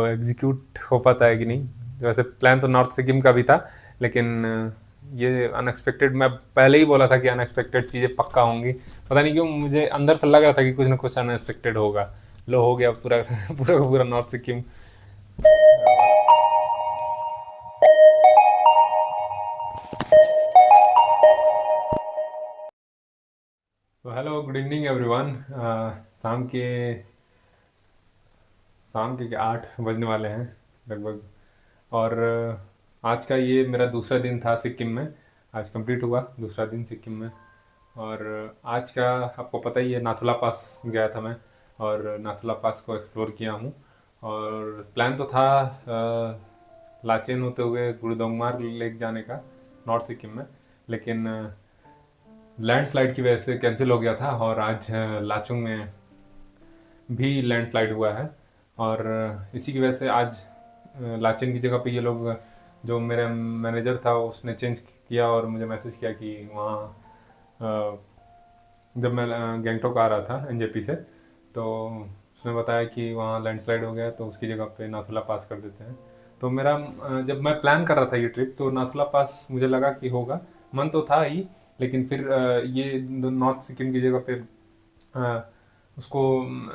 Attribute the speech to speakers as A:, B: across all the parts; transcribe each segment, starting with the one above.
A: Execute हो पाता है कि नहीं। वैसे प्लान तो नॉर्थ सिक्किम का भी था, लेकिन ये अनएक्सपेक्टेड, मैं पहले ही बोला था कि अनएक्सपेक्टेड चीज़ें पक्का होंगी। पता नहीं क्यों मुझे अंदर से लग रहा था कि कुछ ना कुछ अनएक्सपेक्टेड होगा। लो हो गया पूरा पूरा का पूरा नॉर्थ सिक्किम। तो हेलो, गुड इवनिंग एवरीवन। शाम के शाम के 8 बजने वाले हैं लगभग। और आज का ये मेरा दूसरा दिन था सिक्किम में। आज कंप्लीट हुआ दूसरा दिन सिक्किम में। और आज का आपको पता ही है, नाथुला पास गया था मैं, और नाथुला पास को एक्सप्लोर किया हूँ। और प्लान तो था लाचेन होते हुए गुरुदोंगमार लेक जाने का, नॉर्थ सिक्किम में। लेकिन लैंडस्लाइड की वजह से कैंसिल हो गया था, और आज लाचुंग में भी लैंडस्लाइड हुआ है। और इसी की वजह से आज लाचेन की जगह पे ये लोग, जो मेरा मैनेजर था उसने चेंज किया और मुझे मैसेज किया कि वहाँ जब मैं गैंगटॉक आ रहा था एनजेपी से, तो उसने बताया कि वहाँ लैंडस्लाइड हो गया, तो उसकी जगह पे नाथुला पास कर देते हैं। तो मेरा जब मैं प्लान कर रहा था ये ट्रिप, तो नाथुला पास मुझे लगा कि होगा, मन तो था ही। लेकिन फिर ये नॉर्थ सिक्किम की जगह पे उसको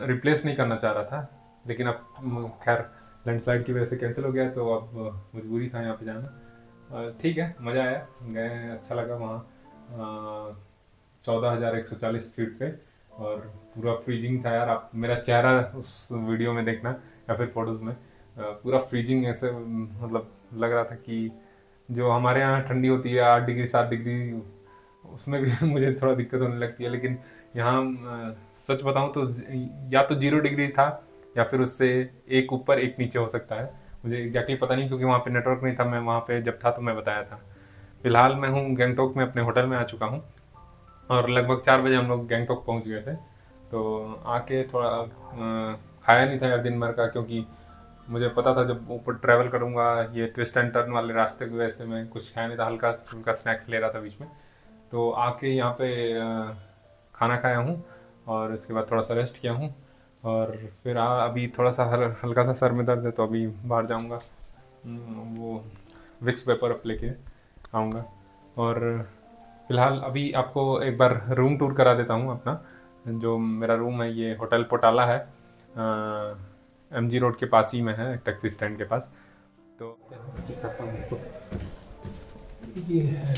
A: रिप्लेस नहीं करना चाह रहा था। लेकिन अब खैर लैंडस्लाइड की वजह से कैंसिल हो गया, तो अब मजबूरी था यहाँ पे जाना। ठीक है, मज़ा आया, गए, अच्छा लगा वहाँ। 14,140 फीट पे, और पूरा फ्रीजिंग था यार। आप मेरा चेहरा उस वीडियो में देखना या फिर फोटोज़ में, पूरा फ्रीजिंग ऐसे, मतलब लग रहा था कि जो हमारे यहाँ ठंडी होती है 8 डिग्री 7 डिग्री, उसमें भी मुझे थोड़ा दिक्कत होने लगती है। लेकिन यहाँ सच बताऊँ तो या तो 0 डिग्री था, या फिर उससे एक ऊपर एक नीचे हो सकता है। मुझे एग्जैक्टली पता नहीं, क्योंकि वहाँ पे नेटवर्क नहीं था। मैं वहाँ पे जब था तो मैं बताया था। फिलहाल मैं हूँ गैंगटॉक में, अपने होटल में आ चुका हूँ। और लगभग 4 बजे हम लोग गैंगटॉक पहुँच गए थे। तो आके थोड़ा खाया नहीं था यार दिन भर का, क्योंकि मुझे पता था जब ऊपर ट्रैवल करूँगा ये ट्विस्ट एंड टर्न वाले रास्ते की वजह से मैं कुछ खाया नहीं था। हल्का हल्का स्नैक्स ले रहा था बीच में। तो आके यहाँ पे खाना खाया हूँ, और उसके बाद थोड़ा सा रेस्ट किया हूँ। और फिर अभी थोड़ा सा हल्का सा सर में दर्द है, तो अभी बाहर जाऊँगा, वो विक्स पेपर अप लेके आऊँगा। और फिलहाल अभी आपको एक बार रूम टूर करा देता हूँ अपना। जो मेरा रूम है ये होटल पोटाला है, MG रोड के पास ही में है, टैक्सी स्टैंड के पास। तो दिखाता हूँ आपको। ये है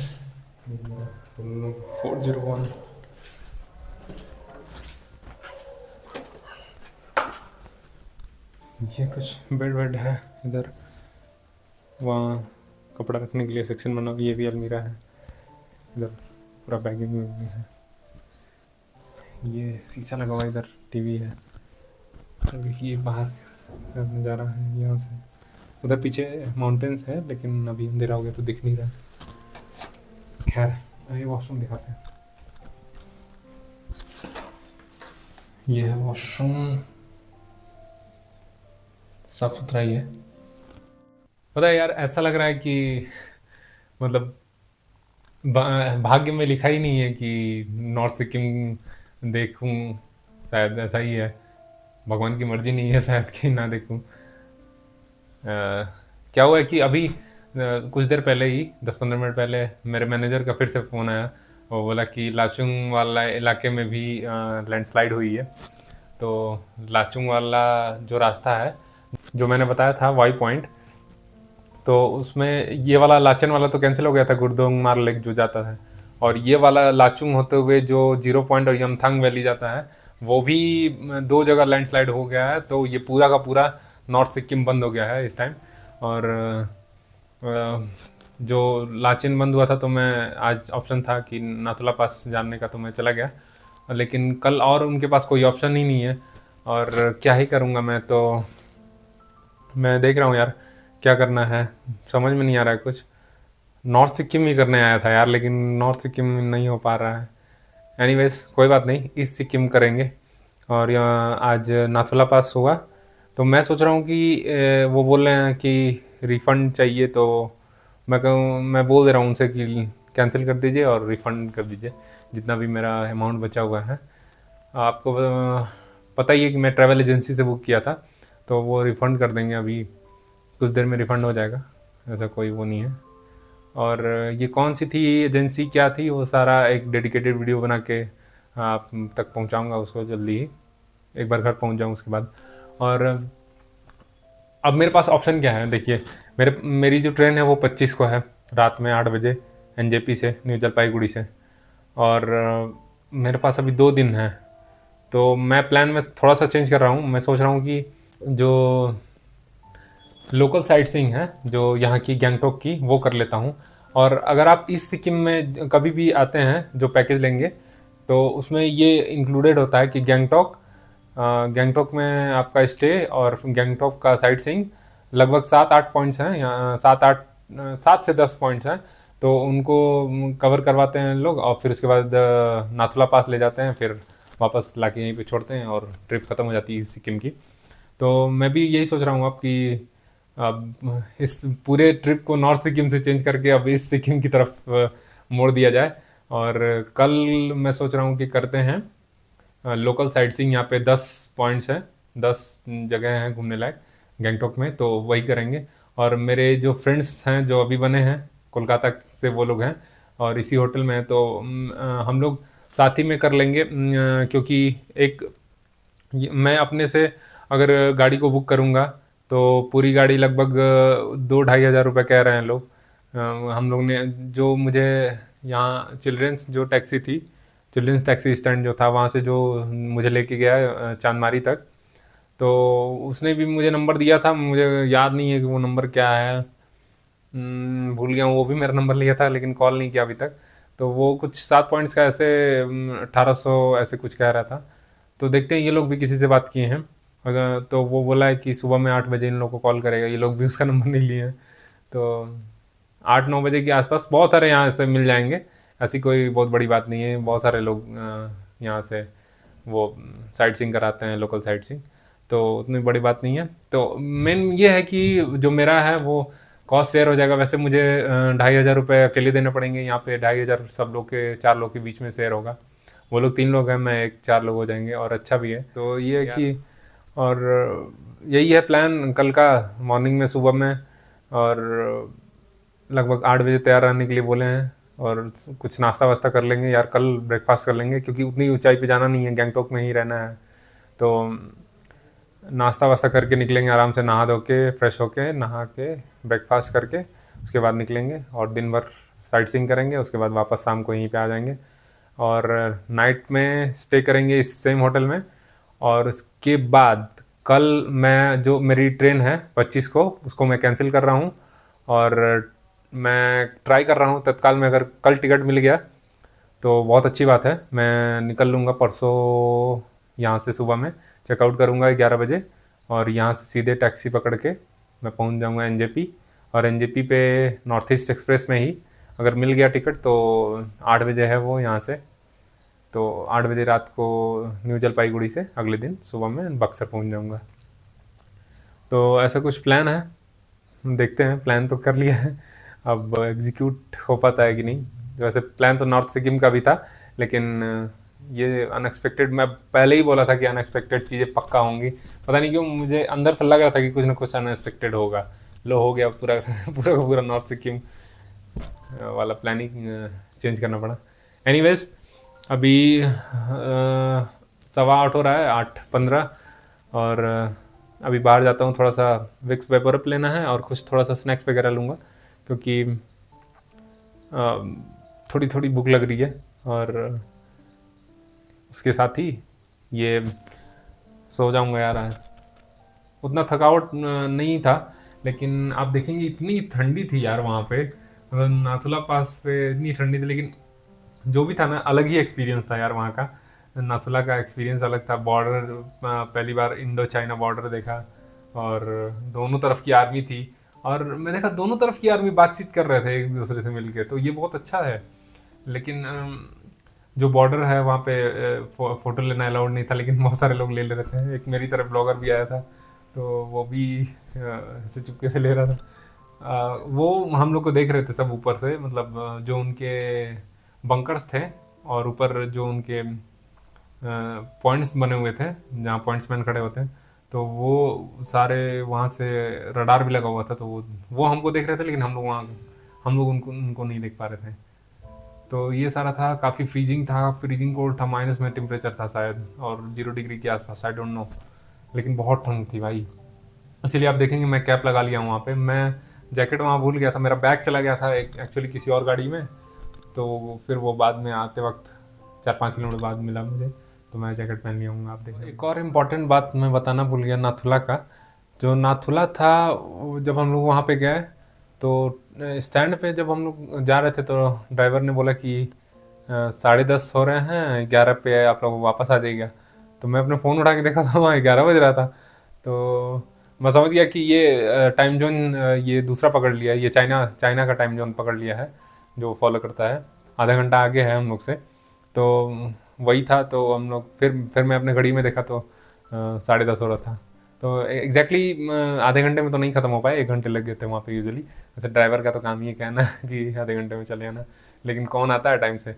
A: 401। ये कुछ बेड वेड है इधर। वहाँ कपड़ा रखने के लिए सेक्शन बना हुआ, ये भी अलमीरा है इधर, पूरा बैगिंग में भी है। ये शीशा लगा हुआ, इधर टीवी है। और ये बाहर का नज़ारा है यहाँ से। उधर पीछे माउंटेन्स है, लेकिन अभी अंधेरा हो गया तो दिख नहीं रहा। खैर ये वॉशरूम दिखाते हैं। ये है वॉशरूम, साफ सुथरा ही है। पता है यार, ऐसा लग रहा है कि मतलब भाग्य में लिखा ही नहीं है कि नॉर्थ सिक्किम देखूं। शायद ऐसा ही है, भगवान की मर्जी नहीं है शायद कि ना देखूं। क्या हुआ है कि अभी कुछ देर पहले ही, 10-15 मिनट पहले, मेरे मैनेजर का फिर से फ़ोन आया। वो बोला कि लाचुंग वाला इलाके में भी लैंडस्लाइड हुई है। तो लाचुंग वाला जो रास्ता है, जो मैंने बताया था वाई पॉइंट, तो उसमें ये वाला लाचन वाला तो कैंसिल हो गया था, गुरदोंग मार लेक जो जाता है। और ये वाला लाचुंग होते हुए जो 0 पॉइंट और यमथांग वैली जाता है, वो भी 2 जगह लैंडस्लाइड हो गया है। तो ये पूरा का पूरा नॉर्थ सिक्किम बंद हो गया है इस टाइम। और जो लाचेन बंद हुआ था, तो मैं आज ऑप्शन था कि नाथुला पास जानने का, तो मैं चला गया। लेकिन कल और उनके पास कोई ऑप्शन ही नहीं है, और क्या ही करूँगा मैं। तो मैं देख रहा हूँ यार क्या करना है, समझ में नहीं आ रहा है कुछ। नॉर्थ सिक्किम ही करने आया था यार, लेकिन नॉर्थ सिक्किम नहीं हो पा रहा है। एनीवेज कोई बात नहीं, ईस्ट सिक्किम करेंगे। और यहाँ आज नाथुला पास हुआ, तो मैं सोच रहा हूँ कि वो बोल रहे हैं कि रिफ़ंड चाहिए। तो मैं बोल दे रहा हूँ उनसे कि कैंसिल कर दीजिए और रिफ़ंड कर दीजिए जितना भी मेरा अमाउंट बचा हुआ है। आपको पता ही है कि मैं ट्रैवल एजेंसी से बुक किया था। तो वो रिफ़ंड कर देंगे, अभी कुछ देर में रिफ़ंड हो जाएगा, ऐसा कोई वो नहीं है। और ये कौन सी थी एजेंसी, क्या थी, वो सारा एक डेडिकेटेड वीडियो बना के आप तक पहुंचाऊंगा उसको जल्दी ही, एक बार घर पहुंच जाऊँ उसके बाद। और अब मेरे पास ऑप्शन क्या है, देखिए मेरी जो ट्रेन है वो 25 को है, रात में 8 बजे, एनजेपी से, न्यू जलपाईगुड़ी से। और मेरे पास अभी 2 दिन है, तो मैं प्लान में थोड़ा सा चेंज कर रहा हूँ। मैं सोच रहा हूँ कि जो लोकल साइट सीइंग है जो यहाँ की गैंगटॉक की, वो कर लेता हूँ। और अगर आप ईस्ट सिक्किम में कभी भी आते हैं, जो पैकेज लेंगे, तो उसमें ये इंक्लूडेड होता है कि गैंगटॉक में आपका स्टे और गैंगटॉक का साइट सीइंग लगभग 7-8 पॉइंट्स हैं, यहाँ 7 से 10 पॉइंट्स हैं, तो उनको कवर करवाते हैं लोग, और फिर उसके बाद नाथुला पास ले जाते हैं, फिर वापस लाके यहीं पे छोड़ते हैं और ट्रिप ख़त्म हो जाती है सिक्किम की। तो मैं भी यही सोच रहा हूँ अब कि अब इस पूरे ट्रिप को नॉर्थ सिक्किम से चेंज करके अब ईस्ट सिक्किम की तरफ मोड़ दिया जाए। और कल मैं सोच रहा हूँ कि करते हैं लोकल साइट सीइंग। यहाँ पे 10 पॉइंट्स हैं, 10 जगह हैं घूमने लायक गैंगटॉक में, तो वही करेंगे। और मेरे जो फ्रेंड्स हैं जो अभी बने हैं कोलकाता से, वो लोग हैं और इसी होटल में हैं, तो हम लोग साथ ही में कर लेंगे। क्योंकि एक मैं अपने से अगर गाड़ी को बुक करूँगा तो पूरी गाड़ी लगभग 2-2,500 रुपये कह रहे हैं लोग। हम लोग ने जो मुझे यहाँ चिल्ड्रेंस जो टैक्सी थी, चिल्ड्रेंस टैक्सी स्टैंड जो था, वहाँ से जो मुझे लेके गया चांदमारी तक, तो उसने भी मुझे नंबर दिया था, मुझे याद नहीं है कि वो नंबर क्या है, भूल गया हूँ। वो भी मेरा नंबर लिया था लेकिन कॉल नहीं किया अभी तक। तो वो कुछ 7 पॉइंट्स का ऐसे 1800 ऐसे कुछ कह रहा था। तो देखते हैं, ये लोग भी किसी से बात किए हैं, अगर तो वो बोला है कि सुबह में 8 बजे इन लोग को कॉल करेगा, ये लोग भी उसका नंबर नहीं लिए हैं। तो 8-9 बजे के आसपास बहुत सारे यहाँ से मिल जाएंगे, ऐसी कोई बहुत बड़ी बात नहीं है। बहुत सारे लोग यहाँ से वो साइट सीइंग कराते हैं, लोकल साइट सीइंग, तो उतनी बड़ी बात नहीं है। तो मेन ये है कि जो मेरा है वो कॉस्ट शेयर हो जाएगा। वैसे मुझे 2,500 रुपये अकेले देने पड़ेंगे यहाँ पे, 2,500 सब लोग के, 4 लोग के बीच में शेयर होगा। वो लोग 3 लोग हैं, मैं एक, 4 लोग हो जाएंगे, और अच्छा भी है। तो ये है कि, और यही है प्लान कल का, मॉर्निंग में, सुबह में। और लगभग 8 बजे तैयार रहने के लिए बोले हैं, और कुछ नाश्ता वास्ता कर लेंगे यार, कल ब्रेकफास्ट कर लेंगे क्योंकि उतनी ऊंचाई पे जाना नहीं है, गैंगटॉक में ही रहना है। तो नाश्ता वास्ता करके निकलेंगे आराम से, नहा धो के, फ्रेश होके, नहा के, ब्रेकफास्ट करके, उसके बाद निकलेंगे और दिन भर साइट सीइंग करेंगे। उसके बाद वापस शाम को यहीं पे आ जाएंगे और नाइट में स्टे करेंगे इस सेम होटल में। और उसके बाद कल मैं, जो मेरी ट्रेन है 25 को, उसको मैं कैंसिल कर रहा हूँ। और मैं ट्राई कर रहा हूँ तत्काल में, अगर कल टिकट मिल गया तो बहुत अच्छी बात है, मैं निकल लूँगा परसों यहाँ से। सुबह में चेकआउट करूँगा 11 बजे, और यहाँ से सीधे टैक्सी पकड़ के मैं पहुँच जाऊँगा एनजेपी। और एनजेपी पे नॉर्थ ईस्ट एक्सप्रेस में ही अगर मिल गया टिकट तो 8 बजे है वो यहाँ से, तो 8 बजे रात को न्यू जलपाईगुड़ी से अगले दिन सुबह में बक्सर पहुँच जाऊँगा। तो ऐसा कुछ प्लान है, देखते हैं। प्लान तो कर लिया है, अब एग्जीक्यूट हो पाता है कि नहीं। वैसे प्लान तो नॉर्थ सिक्किम का भी था, लेकिन ये अनएक्सपेक्टेड, मैं पहले ही बोला था कि अनएक्सपेक्टेड चीज़ें पक्का होंगी। पता नहीं क्यों मुझे अंदर से लग रहा था कि कुछ ना कुछ अनएक्सपेक्टेड होगा। लो, हो गया पूरा पूरा का पूरा नॉर्थ सिक्किम वाला प्लानिंग चेंज करना पड़ा। एनीवेज, अभी 7:15 हो रहा है, 8:15, और अभी बाहर जाता हूँ, थोड़ा सा विक्स वेपरअप लेना है और कुछ थोड़ा सा स्नैक्स वगैरह लूँगा, क्योंकि थोड़ी थोड़ी भूख लग रही है। और उसके साथ ही ये सो जाऊँगा यार। उतना थकावट नहीं था, लेकिन आप देखेंगे इतनी ठंडी थी यार वहाँ पे, मतलब नाथुला पास पे इतनी ठंडी थी। लेकिन जो भी था ना, अलग ही एक्सपीरियंस था यार वहाँ का। नाथुला का एक्सपीरियंस अलग था। बॉर्डर, पहली बार इंडो चाइना बॉर्डर देखा, और दोनों तरफ की आर्मी थी, और मैं देखा दोनों तरफ की आर्मी बातचीत कर रहे थे एक दूसरे से मिलके, तो ये बहुत अच्छा है। लेकिन जो बॉर्डर है वहाँ पे फ़ोटो लेना अलाउड नहीं था, लेकिन बहुत सारे लोग ले रहे थे। एक मेरी तरफ ब्लॉगर भी आया था, तो वो भी ऐसे चुपके से ले रहा था। वो हम लोग को देख रहे थे सब ऊपर से, मतलब जो उनके बंकर्स थे, और ऊपर जो उनके पॉइंट्स बने हुए थे जहाँ पॉइंट्समैन खड़े होते हैं, तो वो सारे वहाँ से रडार भी लगा हुआ था, तो वो हमको देख रहे थे, लेकिन हम लोग उनको उनको नहीं देख पा रहे थे। तो ये सारा था, काफ़ी फ्रीजिंग था, फ्रीजिंग कोल्ड था, माइनस में टेम्परेचर था शायद, और 0 डिग्री के आसपास, आई डोंट नो, लेकिन बहुत ठंड थी भाई। इसीलिए आप देखेंगे मैं कैप लगा लिया हूँ वहाँ पे। मैं जैकेट वहाँ भूल गया था, मेरा बैग चला गया था एक्चुअली किसी और गाड़ी में, तो फिर वो बाद में आते वक्त 4-5 किलोमीटर बाद मिला मुझे, तो मैं जैकेट पहन लिया हूँ। आप देखें, एक और इम्पॉर्टेंट बात मैं बताना भूल गया नाथुला का। जो नाथुला था, जब हम लोग वहाँ पे गए तो स्टैंड पे जब हम लोग जा रहे थे तो ड्राइवर ने बोला कि 10:30 हो रहे हैं, 11 पे आप लोग वापस आ जाइएगा। तो मैं अपने फ़ोन उठा के देखा था, वहाँ 11 बज रहा था। तो मैं समझ गया कि ये टाइम जोन ये दूसरा पकड़ लिया है, ये चाइना चाइना का टाइम जोन पकड़ लिया है जो फॉलो करता है, आधा घंटा आगे है हम लोग से। तो वही था, तो हम लोग फिर मैं अपने घड़ी में देखा तो 10:30 हो रहा था। तो एग्जैक्टली आधे घंटे में तो नहीं ख़त्म हो पाए, 1 घंटे लग गए थे वहाँ पे यूजुअली। वैसे ड्राइवर का तो काम ही है कहना कि आधे घंटे में चले आना, लेकिन कौन आता है टाइम से।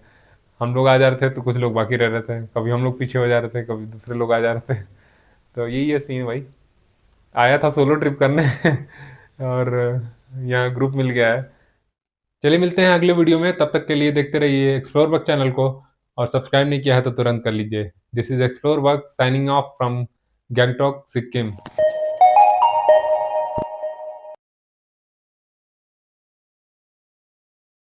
A: हम लोग आ जा रहे थे तो कुछ लोग बाकी रह रहे थे, कभी हम लोग पीछे हो जा रहे थे, कभी दूसरे लोग आ जा रहे थे। तो यही है सीन भाई। आया था सोलो ट्रिप करने और यहाँ ग्रुप मिल गया है। चलिए मिलते हैं अगले वीडियो में, तब तक के लिए देखते रहिए एक्सप्लोर वर्क चैनल को, और सब्सक्राइब नहीं किया है तो तुरंत कर लीजिए। This is explore work signing off from Gangtok Sikkim.